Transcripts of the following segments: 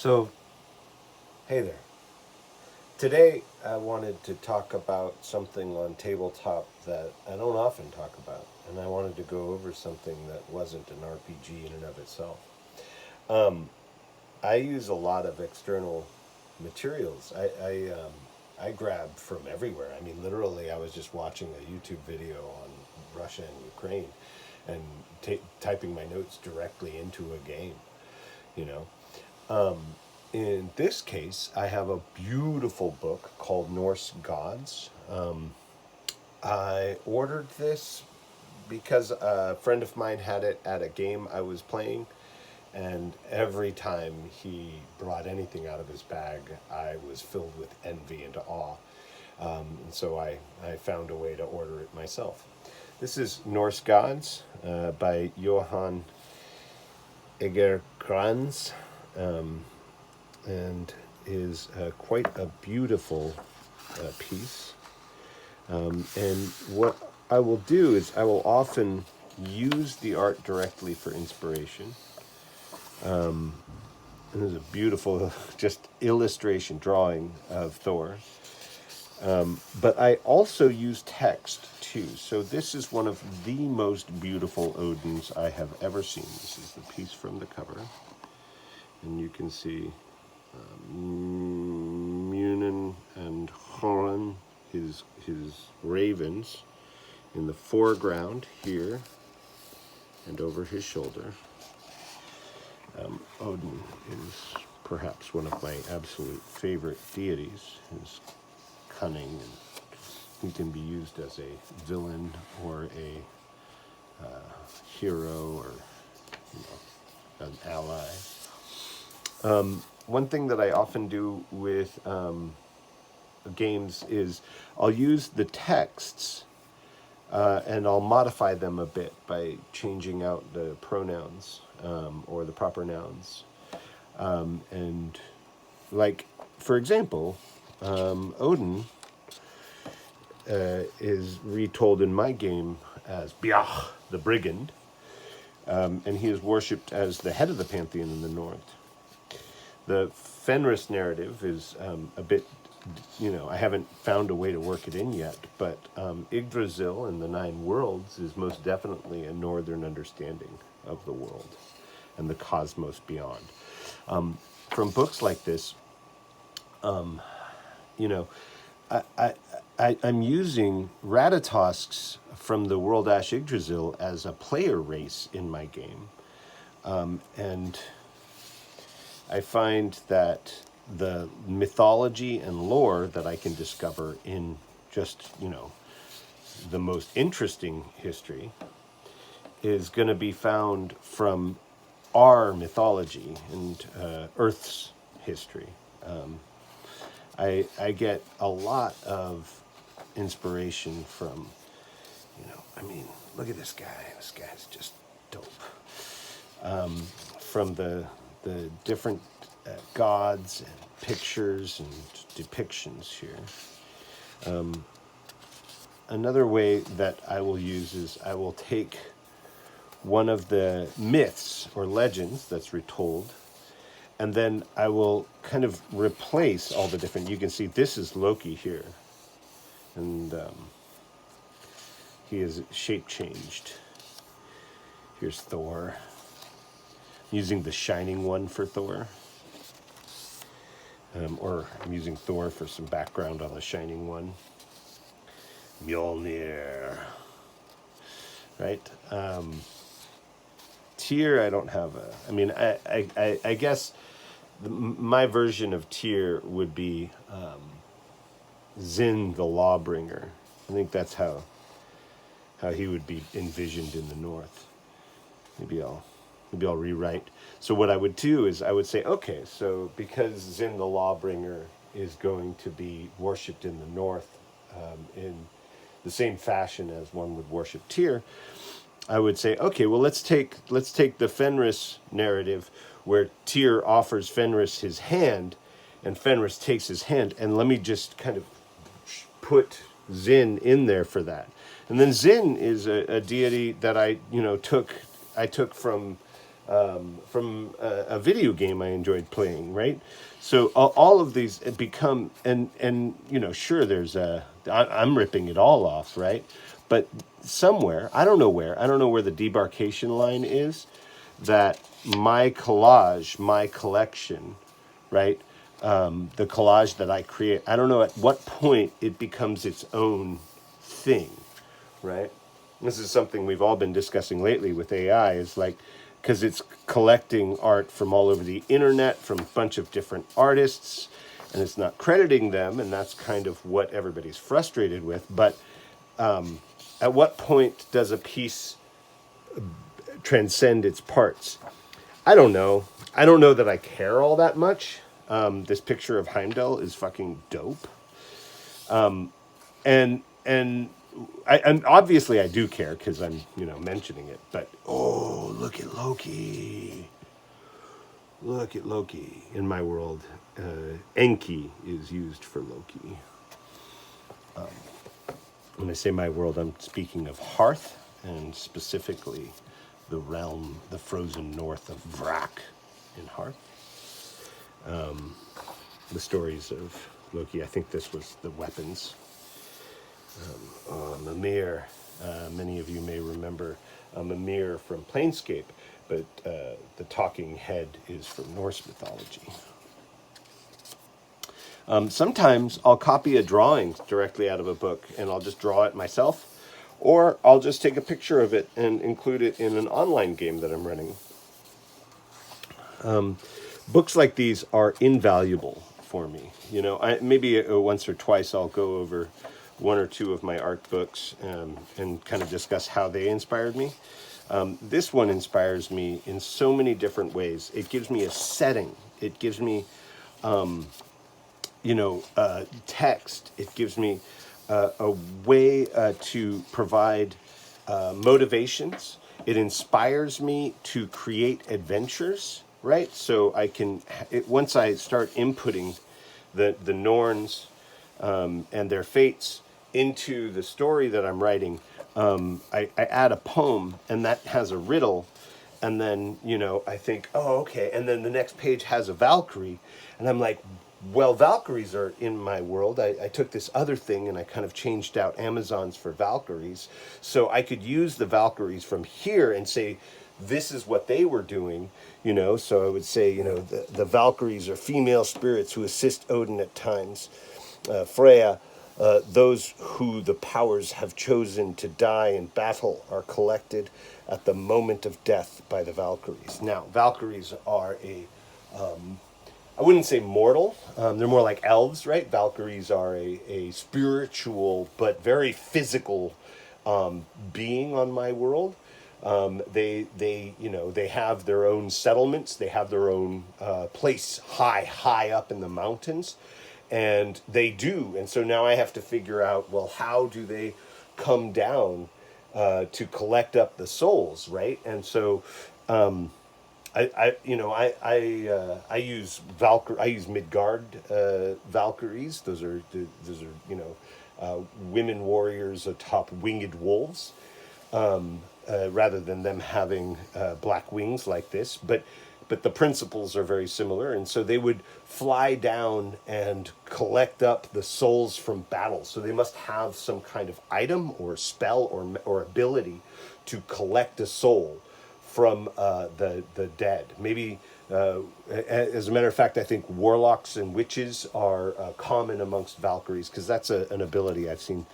So, hey there. Today I wanted to talk about something on tabletop that I don't often talk about, and I wanted to go over something that wasn't an RPG in and of itself. Um, I use a lot of external materials. I grab from everywhere. I mean, literally, I was just watching a YouTube video on Russia and Ukraine, and typing my notes directly into a game. You know, in this case, I have a beautiful book called Norse Gods. I ordered this because a friend of mine had it at a game I was playing, and every time he brought anything out of his bag, I was filled with envy and awe. And so I found a way to order it myself. This is Norse Gods by Johan Egerkrans. And is quite a beautiful piece. And what I will do is I will often use the art directly for inspiration. And there's a beautiful just illustration drawing of Thor. But I also use text too. So this is one of the most beautiful Odins I have ever seen. This is the piece from the cover. And you can see Munin and Horan, his ravens, in the foreground here and over his shoulder. Odin is perhaps one of my absolute favorite deities. His cunning, and he can be used as a villain or a hero, or an ally. One thing that I often do with games is I'll use the texts and I'll modify them a bit by changing out the pronouns or the proper nouns. And like, for example, Odin is retold in my game as Bjach, the brigand, and he is worshipped as the head of the pantheon in the north. The Fenris narrative is a bit, I haven't found a way to work it in yet, but Yggdrasil and the Nine Worlds is most definitely a northern understanding of the world and the cosmos beyond. From books like this, I'm using Ratatosk's from the World Ash Yggdrasil as a player race in my game. And I find that the mythology and lore that I can discover in just, the most interesting history is going to be found from our mythology and Earth's history. I get a lot of inspiration from, look at this guy. This guy's just dope. From the different gods and pictures and depictions here. Another way that I will use is I will take one of the myths or legends that's retold, and then I will kind of replace all the different, you can see this is Loki here, and he is shape changed. Here's Thor. Using the Shining One for Thor. Or I'm using Thor for some background on the Shining One. Mjolnir. Right? Tyr, I don't have I guess my version of Tyr would be Zin the Lawbringer. I think that's how he would be envisioned in the North. Maybe I'll rewrite. So what I would do is I would say, okay, so because Zin the Lawbringer is going to be worshipped in the north in the same fashion as one would worship Tyr, I would say, okay, well let's take the Fenris narrative where Tyr offers Fenris his hand, and Fenris takes his hand, and let me just kind of put Zin in there for that. And then Zin is a deity that I took from from a video game I enjoyed playing, right? So all of these become, and sure, I'm ripping it all off, right? But somewhere, I don't know where the demarcation line is, that my collage, my collection, right? The collage that I create, I don't know at what point it becomes its own thing, right? This is something we've all been discussing lately with AI, is like, because it's collecting art from all over the internet, from a bunch of different artists, and it's not crediting them, and that's kind of what everybody's frustrated with. But at what point does a piece transcend its parts? I don't know. I don't know that I care all that much. This picture of Heimdall is fucking dope. And obviously I do care because I'm mentioning it. But oh, look at Loki! Look at Loki. In my world, Enki is used for Loki. When I say my world, I'm speaking of Hearth, and specifically the realm, the frozen north of Vrak in Hearth. The stories of Loki. I think this was the weapons. Mimir. Many of you may remember Mimir from Planescape, but the talking head is from Norse mythology. Sometimes I'll copy a drawing directly out of a book and I'll just draw it myself, or I'll just take a picture of it and include it in an online game that I'm running. Books like these are invaluable for me. Maybe once or twice I'll go over one or two of my art books and kind of discuss how they inspired me. This one inspires me in so many different ways. It gives me a setting. It gives me, text. It gives me a way to provide motivations. It inspires me to create adventures, right? So I can, once I start inputting the Norns and their fates into the story that I'm writing, I add a poem, and that has a riddle, and then I think, oh, okay, and then the next page has a Valkyrie, and I'm like, well, Valkyries are in my world. I took this other thing and I kind of changed out Amazons for Valkyries, so I could use the Valkyries from here and say, this is what they were doing, so I would say, the Valkyries are female spirits who assist Odin at times. Freya, those who the powers have chosen to die in battle are collected at the moment of death by the Valkyries. Now, Valkyries are I wouldn't say mortal. They're more like elves, right? Valkyries are a spiritual but very physical being on my world. They have their own settlements. They have their own place high up in the mountains, and they do. And so now I have to figure out, well, how do they come down to collect up the souls, right? And so I use Midgard Valkyries. Those are women warriors atop winged wolves. Rather than them having black wings like this, but the principles are very similar, and so they would fly down and collect up the souls from battle. So they must have some kind of item or spell or ability to collect a soul from the dead. Maybe, as a matter of fact, I think warlocks and witches are common amongst Valkyries, because that's an ability I've seen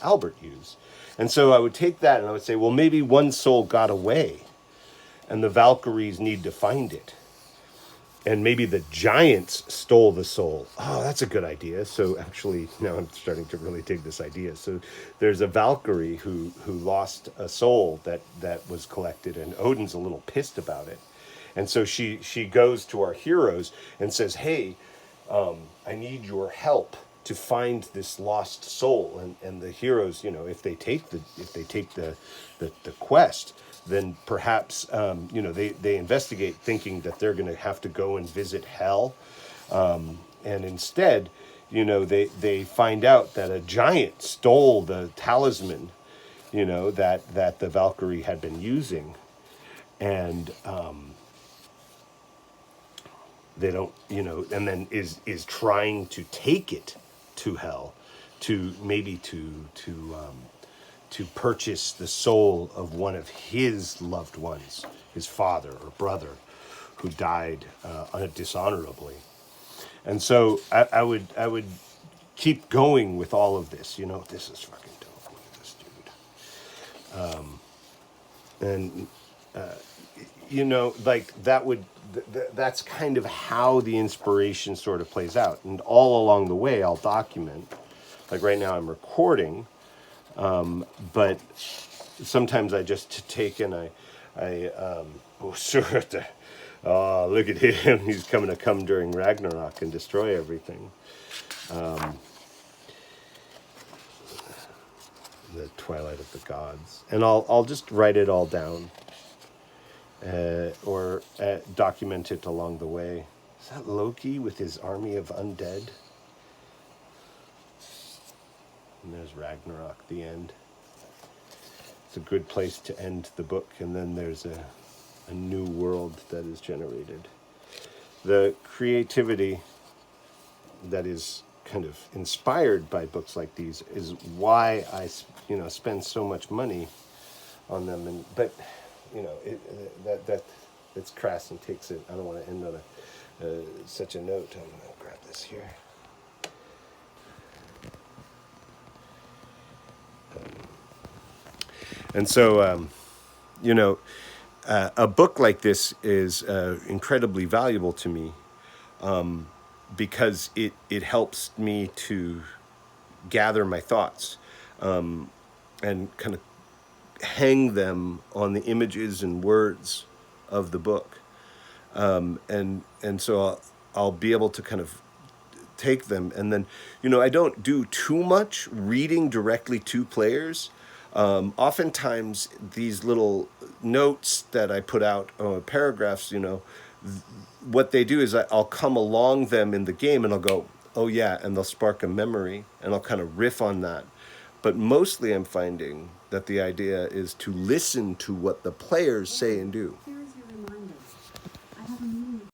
Albert use. And so I would take that and I would say, well, maybe one soul got away and the Valkyries need to find it. And maybe the giants stole the soul. Oh, that's a good idea. So actually, now I'm starting to really dig this idea. So there's a Valkyrie who lost a soul that was collected, and Odin's a little pissed about it. And so she goes to our heroes and says, hey, I need your help to find this lost soul. And the heroes, if they take the quest, then perhaps they investigate, thinking that they're going to have to go and visit hell, and instead, they find out that a giant stole the talisman, that the Valkyrie had been using. and they don't, and then is trying to take it to hell, to maybe to purchase the soul of one of his loved ones, his father or brother, who died dishonorably. And so I would keep going with all of this. This is fucking dope. Look at this dude. And like that's kind of how the inspiration sort of plays out. And all along the way, I'll document. Like right now, I'm recording, but sometimes I just take and oh sure, oh look at him, he's coming to come during Ragnarok and destroy everything. The twilight of the gods, and I'll just write it all down, or document it along the way. Is that Loki with his army of undead? And there's Ragnarok, the end. It's a good place to end the book, and then there's a new world that is generated. The creativity that is kind of inspired by books like these is why I spend so much money on them. But it's crass and takes it. I don't want to end on such a note. I'm going to grab this here. And so, a book like this is incredibly valuable to me, because it helps me to gather my thoughts, and kind of hang them on the images and words of the book, and so I'll be able to kind of take them, and then I don't do too much reading directly to players. Oftentimes these little notes that I put out, paragraphs, what they do is I'll come along them in the game and I'll go, oh yeah, and they'll spark a memory, and I'll kind of riff on that. But mostly I'm finding that the idea is to listen to what the players say and do.